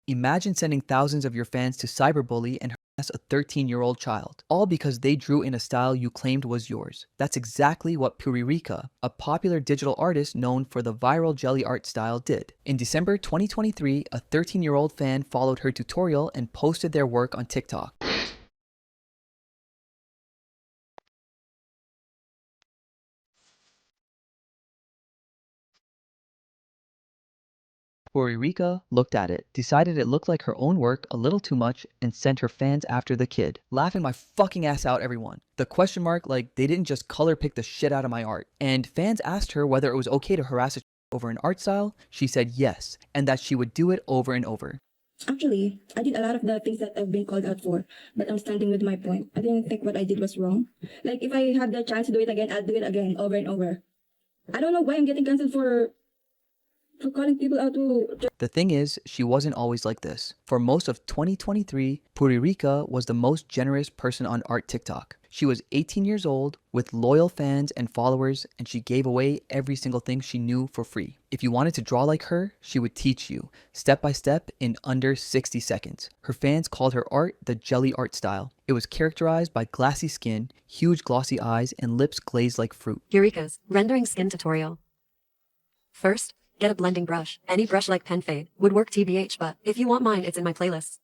Imagine sending thousands of your fans to cyberbully and harass a 13-year-old child, all because they drew in a style you claimed was yours. That's exactly what Puririkaaa, a popular digital artist known for the viral jelly art style, did. In December 2023, a 13-year-old fan followed her tutorial and posted their work on TikTok. Puririkaaa looked at it, decided it looked like her own work a little too much, and sent her fans after the kid. Laughing my fucking ass out, everyone. The question mark, like they didn't just color pick the shit out of my art. And fans asked her whether it was okay to harass a over an art style. She said yes, and that she would do it over and over. Actually, I did a lot of the things that I've been called out for, but I'm standing with my point. I didn't think what I did was wrong. Like, if I had the chance to do it again, I'll do it again, over and over. I don't know why I'm getting cancelled for calling people out to... The thing is, she wasn't always like this. For most of 2023, Puririkaaa was the most generous person on art TikTok. She was 18 years old, with loyal fans and followers, and she gave away every single thing she knew for free. If you wanted to draw like her, she would teach you, step by step, in under 60 seconds. Her fans called her art the jelly art style. It was characterized by glassy skin, huge glossy eyes, and lips glazed like fruit. Eureka's rendering skin tutorial. First, get a blending brush. Any brush like pen fade would work TBH, but if you want mine, it's in my playlists.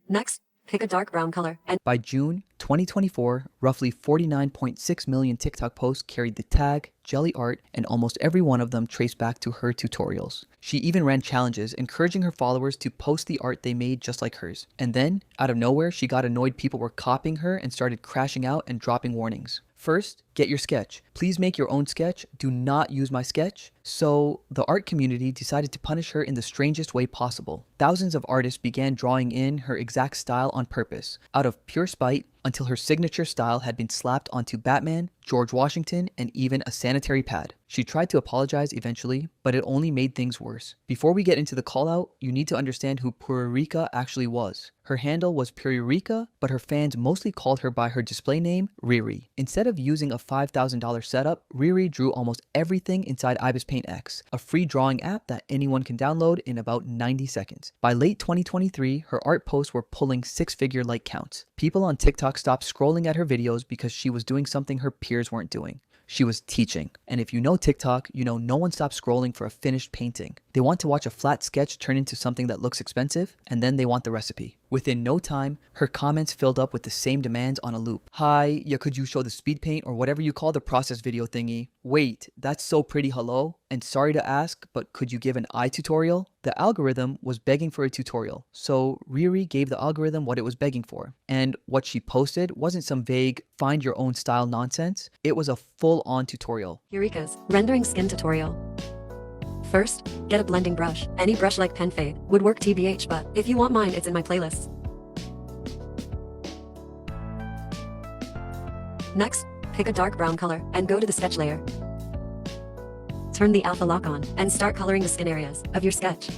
Next, pick a dark brown color and by June 2024, roughly 49.6 million TikTok posts carried the tag jelly art, and almost every one of them traced back to her tutorials. She even ran challenges, encouraging her followers to post the art they made just like hers. And then, out of nowhere, she got annoyed people were copying her and started crashing out and dropping warnings. First, get your sketch. Please make your own sketch. Do not use my sketch. So the art community decided to punish her in the strangest way possible. Thousands of artists began drawing in her exact style on purpose, out of pure spite, until her signature style had been slapped onto Batman, George Washington, and even a sanitary pad. She tried to apologize eventually, but it only made things worse. Before we get into the call out, you need to understand who Puririkaaa actually was. Her handle was Puririkaaa, but her fans mostly called her by her display name, Riri. Instead of using a $5,000 setup, Riri drew almost everything inside Ibis Paint X, a free drawing app that anyone can download in about 90 seconds. By late 2023, her art posts were pulling six-figure like counts. People on TikTok stopped scrolling at her videos because she was doing something her peers weren't doing. She was teaching. And if you know TikTok, you know no one stops scrolling for a finished painting. They want to watch a flat sketch turn into something that looks expensive, and then they want the recipe. Within no time, her comments filled up with the same demands on a loop. Hi, yeah, could you show the speed paint or whatever you call the process video thingy? Wait, that's so pretty, hello? And sorry to ask, but could you give an eye tutorial? The algorithm was begging for a tutorial, so Riri gave the algorithm what it was begging for. And what she posted wasn't some vague, find your own style nonsense. It was a full-on tutorial. Eureka's rendering skin tutorial. First, get a blending brush. Any brush like pen fade would work TBH, but if you want mine, it's in my playlists. Next, pick a dark brown color and go to the sketch layer. Turn the alpha lock on and start coloring the skin areas of your sketch.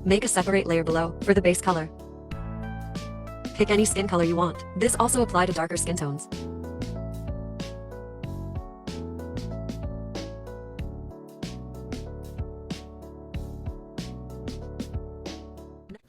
Make a separate layer below for the base color. Pick any skin color you want. This also applies to darker skin tones.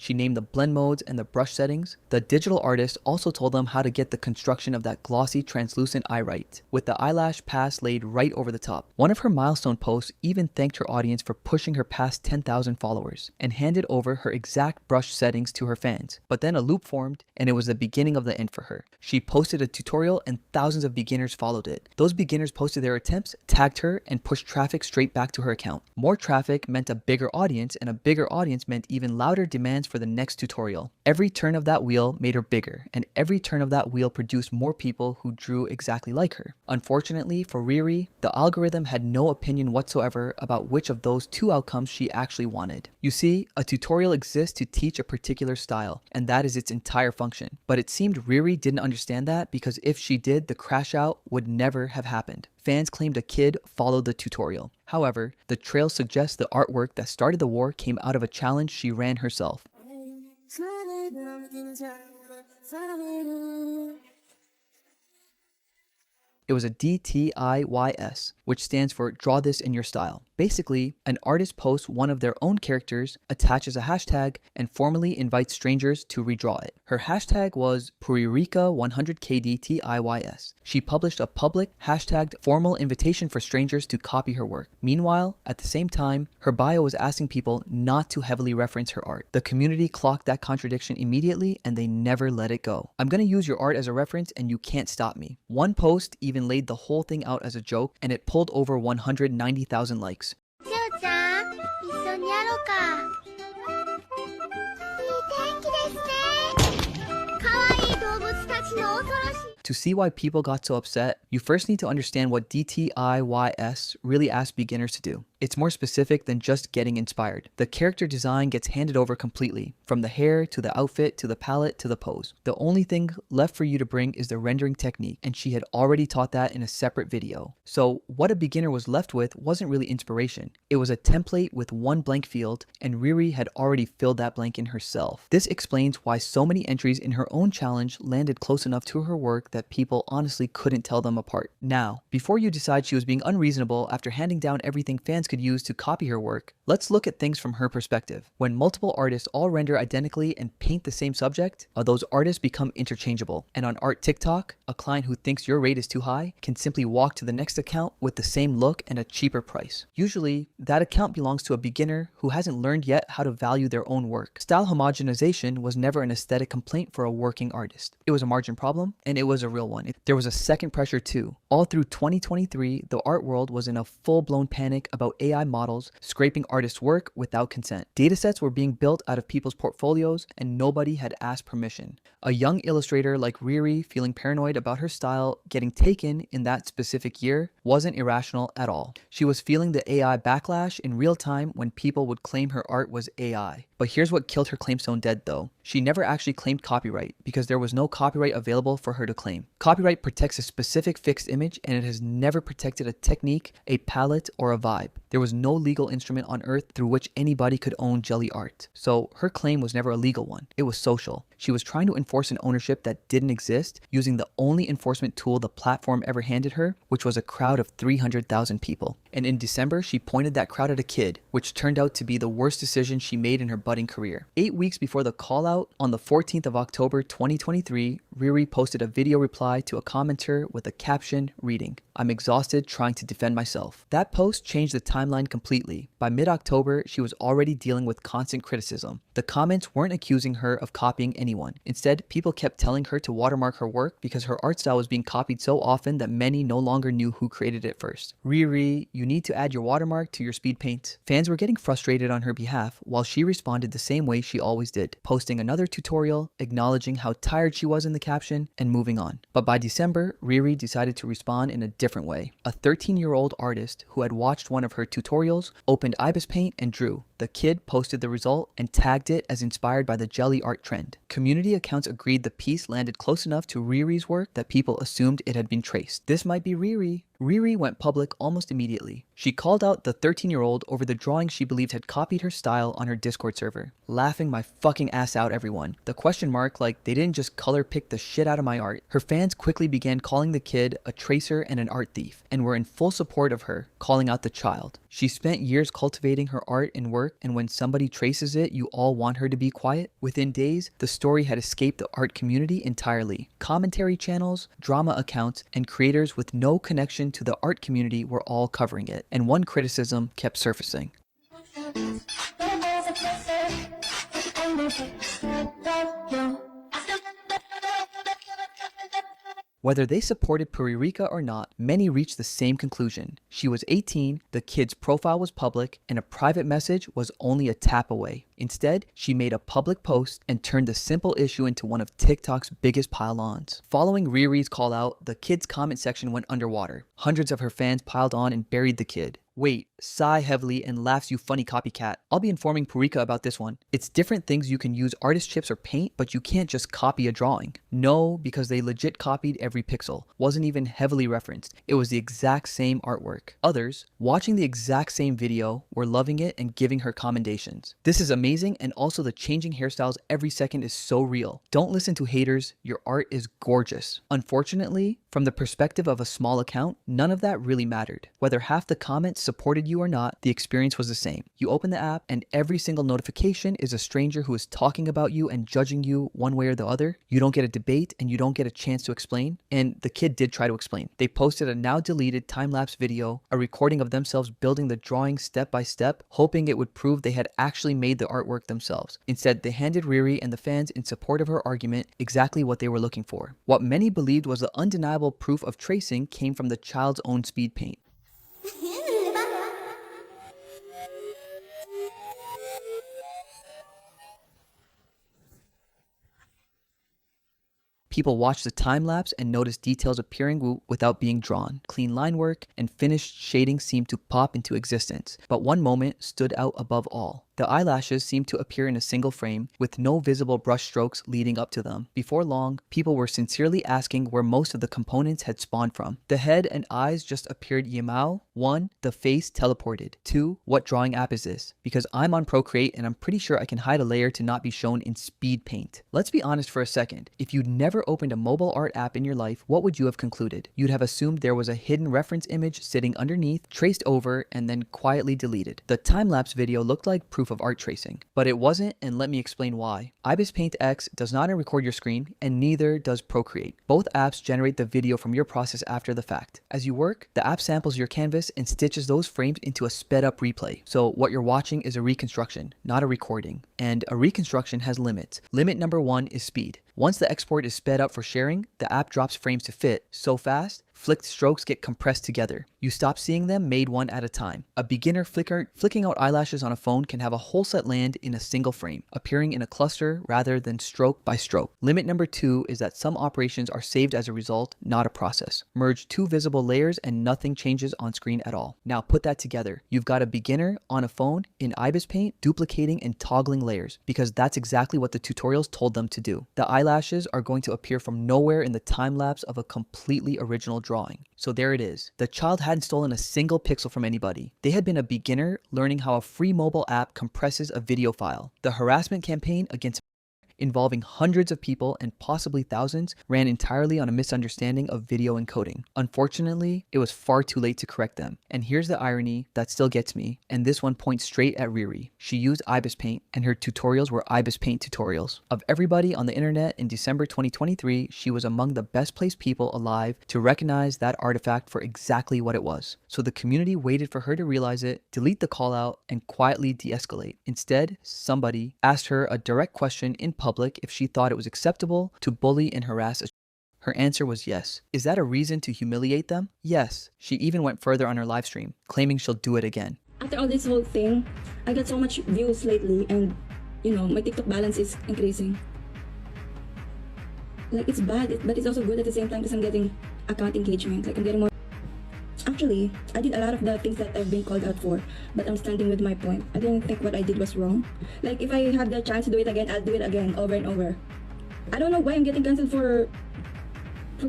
She named the blend modes and the brush settings. The digital artist also told them how to get the construction of that glossy, translucent eye right, with the eyelash pass laid right over the top. One of her milestone posts even thanked her audience for pushing her past 10,000 followers, and handed over her exact brush settings to her fans. But then a loop formed, and it was the beginning of the end for her. She posted a tutorial and thousands of beginners followed it. Those beginners posted their attempts, tagged her, and pushed traffic straight back to her account. More traffic meant a bigger audience, and a bigger audience meant even louder demands for the next tutorial. Every turn of that wheel made her bigger, and every turn of that wheel produced more people who drew exactly like her. Unfortunately for Riri, the algorithm had no opinion whatsoever about which of those two outcomes she actually wanted. You see, a tutorial exists to teach a particular style, and that is its entire function. But it seemed Riri didn't understand that, because if she did, the crash out would never have happened. Fans claimed a kid followed the tutorial. However, the trail suggests the artwork that started the war came out of a challenge she ran herself. It was a DTIYS, which stands for Draw This in Your Style. Basically, an artist posts one of their own characters, attaches a hashtag, and formally invites strangers to redraw it. Her hashtag was Puririkaaa 100KDTIYS. She published a public, hashtagged formal invitation for strangers to copy her work. Meanwhile, at the same time, her bio was asking people not to heavily reference her art. The community clocked that contradiction immediately, and they never let it go. I'm gonna use your art as a reference, and you can't stop me. One post even laid the whole thing out as a joke, and it pulled over 190,000 likes. しおちゃん、一緒にやろうか。いい天気ですね。かわいい動物たちの恐ろしい。 To see why people got so upset, you first need to understand what DTIYS really asks beginners to do. It's more specific than just getting inspired. The character design gets handed over completely, from the hair to the outfit to the palette to the pose. The only thing left for you to bring is the rendering technique, and she had already taught that in a separate video. So what a beginner was left with wasn't really inspiration. It was a template with one blank field, and Riri had already filled that blank in herself. This explains why so many entries in her own challenge landed close enough to her work that people honestly couldn't tell them apart. Now, before you decide she was being unreasonable after handing down everything fans could use to copy her work, let's look at things from her perspective. When multiple artists all render identically and paint the same subject, those artists become interchangeable. And on Art TikTok, a client who thinks your rate is too high can simply walk to the next account with the same look and a cheaper price. Usually, that account belongs to a beginner who hasn't learned yet how to value their own work. Style homogenization was never an aesthetic complaint for a working artist. It was a margin problem, and it was a real one. There was a second pressure too. All through 2023, the art world was in a full-blown panic about AI models scraping artists' work without consent. Datasets were being built out of people's portfolios, and nobody had asked permission. A young illustrator like Riri feeling paranoid about her style getting taken in that specific year wasn't irrational at all. She was feeling the AI backlash in real time when people would claim her art was AI. But here's what killed her claim stone dead though. She never actually claimed copyright because there was no copyright available for her to claim. Copyright protects a specific fixed image, and it has never protected a technique, a palette, or a vibe. There was no legal instrument on earth through which anybody could own jelly art. So her claim was never a legal one. It was social. She was trying to enforce an ownership that didn't exist using the only enforcement tool the platform ever handed her, which was a crowd of 300,000 people. And in December, she pointed that crowd at a kid, which turned out to be the worst decision she made in her budding career. 8 weeks before the call out, on the 14th of October 2023, Riri posted a video reply to a commenter with a caption reading, "I'm exhausted trying to defend myself." That post changed the timeline completely. By mid-October, she was already dealing with constant criticism. The comments weren't accusing her of copying anyone. Instead, people kept telling her to watermark her work because her art style was being copied so often that many no longer knew who created it first. Riri, you need to add your watermark to your speed paint. Fans were getting frustrated on her behalf while she responded the same way she always did, posting another tutorial, acknowledging how tired she was in the caption, and moving on. But by December, Riri decided to respond in a different way. A 13-year-old artist who had watched one of her tutorials opened Ibis Paint and drew. The kid posted the result and tagged it as inspired by the jelly art trend. Community accounts agreed the piece landed close enough to Riri's work that people assumed it had been traced. This might be Riri. Riri went public almost immediately. She called out the 13-year-old over the drawing she believed had copied her style on her Discord server. Laughing my fucking ass out, everyone. The question mark, like they didn't just color pick the shit out of my art. Her fans quickly began calling the kid a tracer and an art thief, and were in full support of her, calling out the child. She spent years cultivating her art and work, and when somebody traces it, you all want her to be quiet? Within days, the story had escaped the art community entirely. Commentary channels, drama accounts, and creators with no connection to the art community were all covering it, and one criticism kept surfacing. Whether they supported Puririkaaa or not, many reached the same conclusion. She was 18, the kid's profile was public, and a private message was only a tap away. Instead, she made a public post and turned the simple issue into one of TikTok's biggest pile-ons. Following Riri's call out, the kid's comment section went underwater. Hundreds of her fans piled on and buried the kid. wait, sigh heavily, and laughs, you funny copycat. I'll be informing Puririkaaa about this one. It's different things you can use artist chips or paint, but you can't just copy a drawing. No, because they legit copied every pixel. Wasn't even heavily referenced. It was the exact same artwork. Others, watching the exact same video, were loving it and giving her commendations. This is amazing, and also the changing hairstyles every second is so real. Don't listen to haters, your art is gorgeous. Unfortunately, from the perspective of a small account, none of that really mattered. Whether half the comments supported you or not, the experience was the same. You open the app and every single notification is a stranger who is talking about you and judging you one way or the other. You don't get a debate and you don't get a chance to explain. And the kid did try to explain. They posted a now deleted time-lapse video, a recording of themselves building the drawing step by step, hoping it would prove they had actually made the artwork themselves. Instead, they handed Riri and the fans in support of her argument exactly what they were looking for. What many believed was the undeniable proof of tracing came from the child's own speed paint. People watched the time lapse and noticed details appearing without being drawn. Clean line work and finished shading seemed to pop into existence, but one moment stood out above all. The eyelashes seemed to appear in a single frame, with no visible brush strokes leading up to them. Before long, people were sincerely asking where most of the components had spawned from. The head and eyes just appeared Yamao. 1. The face teleported. 2. What drawing app is this? Because I'm on Procreate and I'm pretty sure I can hide a layer to not be shown in speed paint. Let's be honest for a second. If you'd never opened a mobile art app in your life, what would you have concluded? You'd have assumed there was a hidden reference image sitting underneath, traced over, and then quietly deleted. The time-lapse video looked like proof of art tracing, but it wasn't, and let me explain why. IBIS Paint X does not record your screen, and neither does Procreate. Both apps generate the video from your process after the fact. As you work, the app samples your canvas and stitches those frames into a sped up replay. So what you're watching is a reconstruction, not a recording. And a reconstruction has limits. Limit number 1 is speed. Once the export is sped up for sharing, the app drops frames to fit so fast, flicked strokes get compressed together. You stop seeing them made one at a time. A beginner flicking out eyelashes on a phone can have a whole set land in a single frame, appearing in a cluster rather than stroke by stroke. Limit number 2 is that some operations are saved as a result, not a process. Merge 2 visible layers and nothing changes on screen at all. Now put that together. You've got a beginner on a phone in IBIS Paint duplicating and toggling layers, because that's exactly what the tutorials told them to do. The eyelashes are going to appear from nowhere in the time lapse of a completely original drawing. So there it is. The child hadn't stolen a single pixel from anybody. They had been a beginner learning how a free mobile app compresses a video file. The harassment campaign against involving hundreds of people and possibly thousands ran entirely on a misunderstanding of video encoding. Unfortunately, it was far too late to correct them. And here's the irony that still gets me, and this one points straight at Riri. She used IBIS Paint, and her tutorials were IBIS Paint tutorials. Of everybody on the internet in December 2023, she was among the best placed people alive to recognize that artifact for exactly what it was. So the community waited for her to realize it, delete the call out, and quietly de-escalate. Instead, somebody asked her a direct question in public if she thought it was acceptable to bully and harass a Her answer was yes. Is that a reason to humiliate them? Yes. She even went further on her live stream, claiming she'll do it again. After all this whole thing, I got so much views lately, and my TikTok balance is increasing. Like, it's bad, but it's also good at the same time because I'm getting account engagement. Like, I'm getting more. Actually, I did a lot of the things that I've been called out for, but I'm standing with my point. I didn't think what I did was wrong. Like, if I had the chance to do it again, I'll do it again, over and over. I don't know why I'm getting cancelled for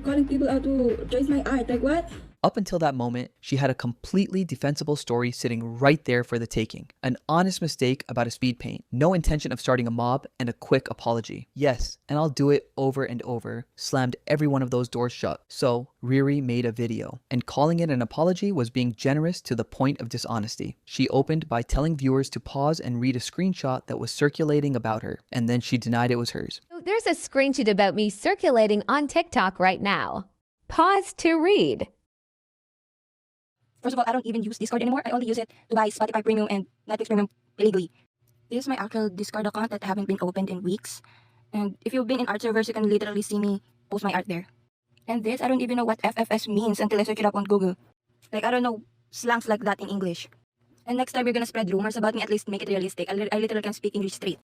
calling people out to trace my art. Like, what? Up until that moment, she had a completely defensible story sitting right there for the taking. An honest mistake about a speed paint, no intention of starting a mob, and a quick apology. Yes, and I'll do it over and over, slammed every one of those doors shut. So, Riri made a video, and calling it an apology was being generous to the point of dishonesty. She opened by telling viewers to pause and read a screenshot that was circulating about her, and then she denied it was hers. There's a screenshot about me circulating on TikTok right now. Pause to read. First of all, I don't even use Discord anymore. I only use it to buy Spotify Premium and Netflix Premium illegally. This is my actual Discord account that haven't been opened in weeks. And if you've been in art servers, you can literally see me post my art there. And this, I don't even know what FFS means until I search it up on Google. Like, I don't know slangs like that in English. And next time you're gonna spread rumors about me, at least make it realistic. I literally can speak English straight.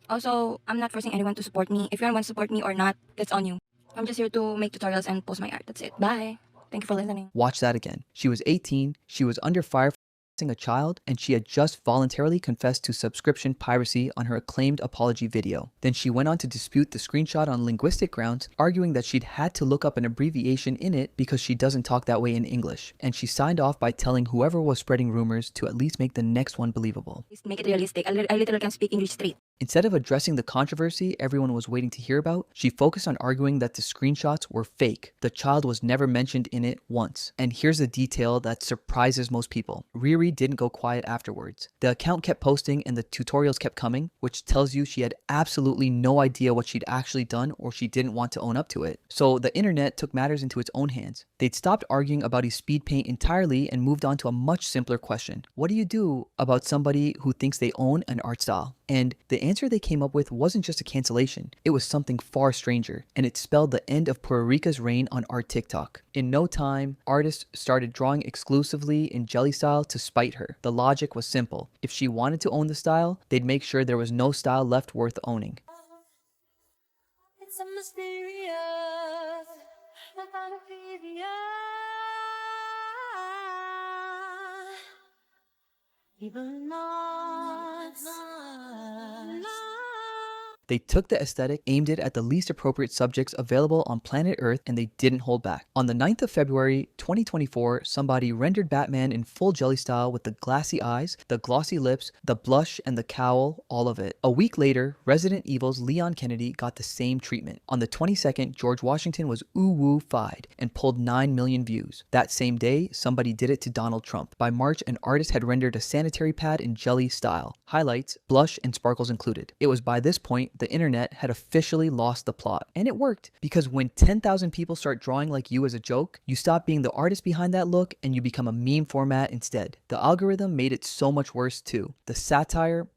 Also, I'm not forcing anyone to support me. If you want to support me or not, that's on you. I'm just here to make tutorials and post my art. That's it. Bye. Thank you for listening. Watch that again. She was 18, she was under fire a child, and she had just voluntarily confessed to subscription piracy on her acclaimed apology video. Then she went on to dispute the screenshot on linguistic grounds, arguing that she'd had to look up an abbreviation in it because she doesn't talk that way in English. And she signed off by telling whoever was spreading rumors to at least make the next one believable. Make it realistic. I literally can speak English straight. Instead of addressing the controversy everyone was waiting to hear about, she focused on arguing that the screenshots were fake. The child was never mentioned in it once. And here's a detail that surprises most people. Riri didn't go quiet afterwards. The account kept posting and the tutorials kept coming, which tells you she had absolutely no idea what she'd actually done, or she didn't want to own up to it. So the internet took matters into its own hands. They'd stopped arguing about his speed paint entirely and moved on to a much simpler question. What do you do about somebody who thinks they own an art style? And the answer they came up with wasn't just a cancellation, it was something far stranger, and it spelled the end of Puririkaa's reign on art TikTok. In no time, artists started drawing exclusively in jelly style to spite her. The logic was simple. If she wanted to own the style, they'd make sure there was no style left worth owning. It's a mysterious, not oblivious. Even not. They took the aesthetic, aimed it at the least appropriate subjects available on planet Earth, and they didn't hold back. On the 9th of February, 2024, somebody rendered Batman in full jelly style with the glassy eyes, the glossy lips, the blush, and the cowl, all of it. A week later, Resident Evil's Leon Kennedy got the same treatment. On the 22nd, George Washington was ooh-woo-fied and pulled 9 million views. That same day, somebody did it to Donald Trump. By March, an artist had rendered a sanitary pad in jelly style. Highlights, blush, and sparkles included. It was by this point the internet had officially lost the plot. And it worked, because when 10,000 people start drawing like you as a joke, you stop being the artist behind that look and you become a meme format instead. The algorithm made it so much worse too. The satire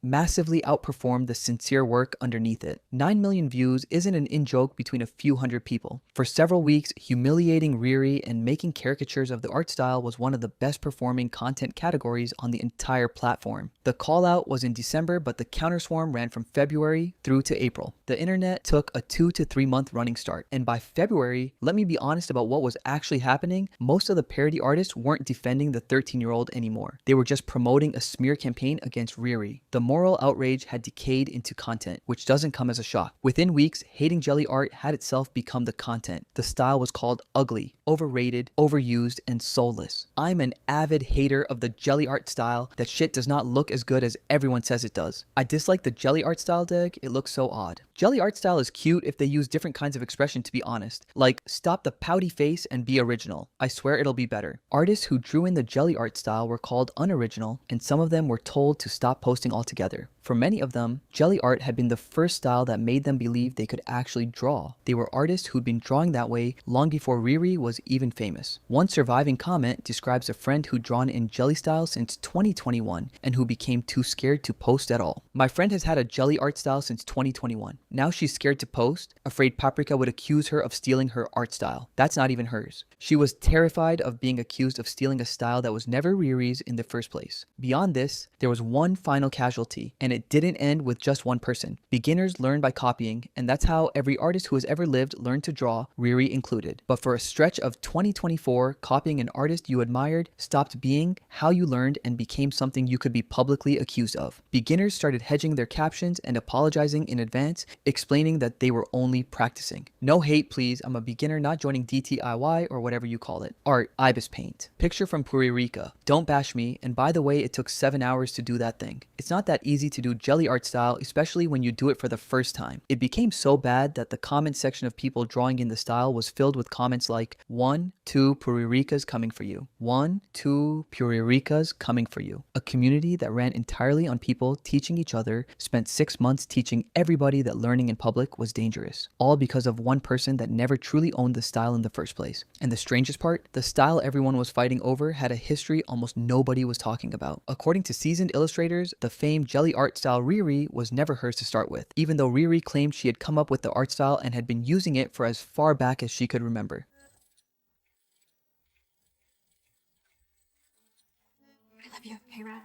massively outperformed the sincere work underneath it. 9 million views isn't an in-joke between a few hundred people. For several weeks, humiliating Riri and making caricatures of the art style was one of the best performing content categories on the entire platform. The call out was in December, but the counterswarm ran from February through to April. The internet took a 2 to 3 month running start, and by February, let me be honest about what was actually happening, most of the parody artists weren't defending the 13-year-old anymore. They were just promoting a smear campaign against Riri. The moral outrage had decayed into content, which doesn't come as a shock. Within weeks, hating jelly art had itself become the content. The style was called ugly, overrated, overused, and soulless. I'm an avid hater of the jelly art style. That shit does not look as good as everyone says it does. I dislike the jelly art style deck, it looks so odd. Jelly art style is cute if they use different kinds of expression, to be honest. Like, stop the pouty face and be original. I swear it'll be better. Artists who drew in the jelly art style were called unoriginal, and some of them were told to stop posting altogether. For many of them, jelly art had been the first style that made them believe they could actually draw. They were artists who'd been drawing that way long before Riri was even famous. One surviving comment describes a friend who'd drawn in jelly style since 2021 and who became too scared to post at all. My friend has had a jelly art style since 2021. Now she's scared to post, afraid Paprika would accuse her of stealing her art style. That's not even hers. She was terrified of being accused of stealing a style that was never Riri's in the first place. Beyond this, there was one final casualty, and it didn't end with just one person. Beginners learn by copying, and that's how every artist who has ever lived learned to draw, Riri included. But for a stretch of 2024, copying an artist you admired stopped being how you learned and became something you could be publicly accused of. Beginners started hedging their captions and apologizing in advance, explaining that they were only practicing. No hate, please. I'm a beginner not joining DTIY or whatever you call it. Art, Ibis paint. Picture from Puririkaaa. Don't bash me, and by the way, it took 7 hours to do that thing. It's not that easy to do jelly art style, especially when you do it for the first time. It became so bad that the comment section of people drawing in the style was filled with comments like, 1, 2 Puririkaas coming for you. 1, 2 Puririkaas coming for you. A community that ran entirely on people teaching each other spent 6 months teaching everybody that learning in public was dangerous. All because of one person that never truly owned the style in the first place. And the strangest part, the style everyone was fighting over had a history almost nobody was talking about. According to seasoned illustrators, the famed jelly art style Riri was never hers to start with, even though Riri claimed she had come up with the art style and had been using it for as far back as she could remember. I love you, Kira.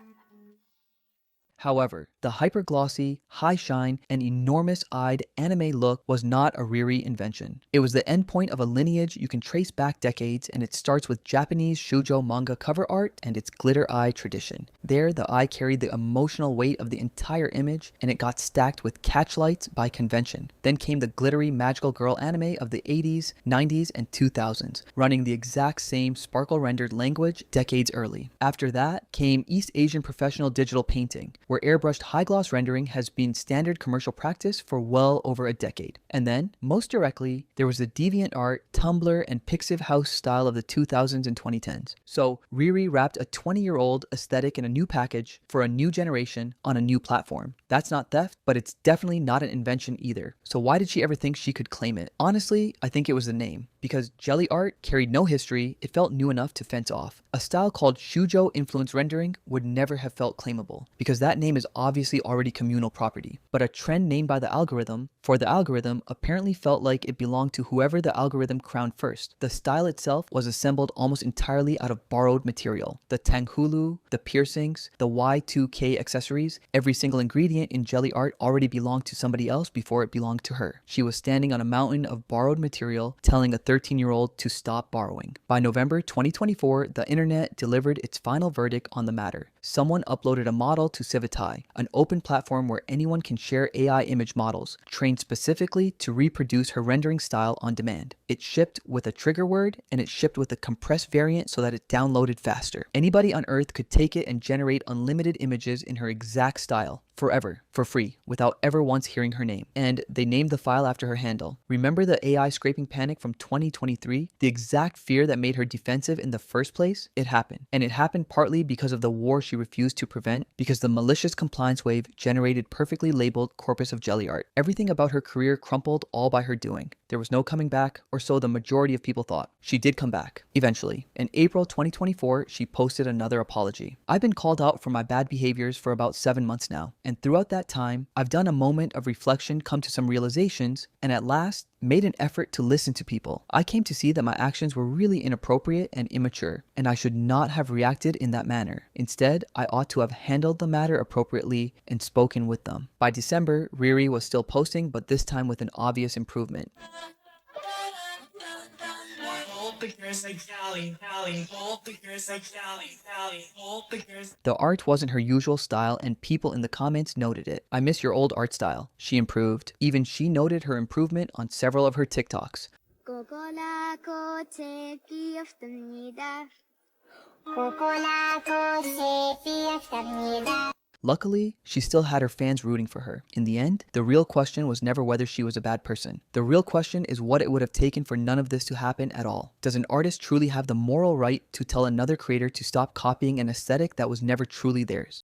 However, the hyper-glossy, high-shine, and enormous-eyed anime look was not a Riri invention. It was the endpoint of a lineage you can trace back decades, and it starts with Japanese shoujo manga cover art and its glitter eye tradition. There, the eye carried the emotional weight of the entire image, and it got stacked with catchlights by convention. Then came the glittery magical girl anime of the 80s, 90s, and 2000s, running the exact same sparkle-rendered language decades early. After that came East Asian professional digital painting, where airbrushed high-gloss rendering has been standard commercial practice for well over a decade. And then, most directly, there was the DeviantArt, Tumblr, and Pixiv House style of the 2000s and 2010s. So, Riri wrapped a 20-year-old aesthetic in a new package for a new generation on a new platform. That's not theft, but it's definitely not an invention either. So why did she ever think she could claim it? Honestly, I think it was the name. Because jelly art carried no history, it felt new enough to fence off. A style called shoujo influence rendering would never have felt claimable, because that name is obviously already communal property. But a trend named by the algorithm, for the algorithm, apparently felt like it belonged to whoever the algorithm crowned first. The style itself was assembled almost entirely out of borrowed material. The tanghulu, the piercings, the Y2K accessories, every single ingredient in jelly art already belonged to somebody else before it belonged to her. She was standing on a mountain of borrowed material, telling a 13-year-old to stop borrowing. By November 2024, the internet delivered its final verdict on the matter. Someone uploaded a model to Civitai, an open platform where anyone can share AI image models, trained specifically to reproduce her rendering style on demand. It shipped with a trigger word, and it shipped with a compressed variant so that it downloaded faster. Anybody on Earth could take it and generate unlimited images in her exact style, forever, for free, without ever once hearing her name. And they named the file after her handle. Remember the AI scraping panic from 2023? The exact fear that made her defensive in the first place? It happened. And it happened partly because of the war she refused to prevent, because the malicious compliance wave generated perfectly labeled corpus of jelly art. Everything about her career crumpled all by her doing. There was no coming back, or so the majority of people thought. She did come back, eventually. In April 2024, she posted another apology. I've been called out for my bad behaviors for about 7 months now, and throughout that time, I've done a moment of reflection, come to some realizations, and at last, made an effort to listen to people. I came to see that my actions were really inappropriate and immature, and I should not have reacted in that manner. Instead, I ought to have handled the matter appropriately and spoken with them. By December, Riri was still posting, but this time with an obvious improvement. The art wasn't her usual style, and people in the comments noted it. I miss your old art style. She improved. Even she noted her improvement on several of her TikToks. Luckily, she still had her fans rooting for her. In the end, the real question was never whether she was a bad person. The real question is what it would have taken for none of this to happen at all. Does an artist truly have the moral right to tell another creator to stop copying an aesthetic that was never truly theirs?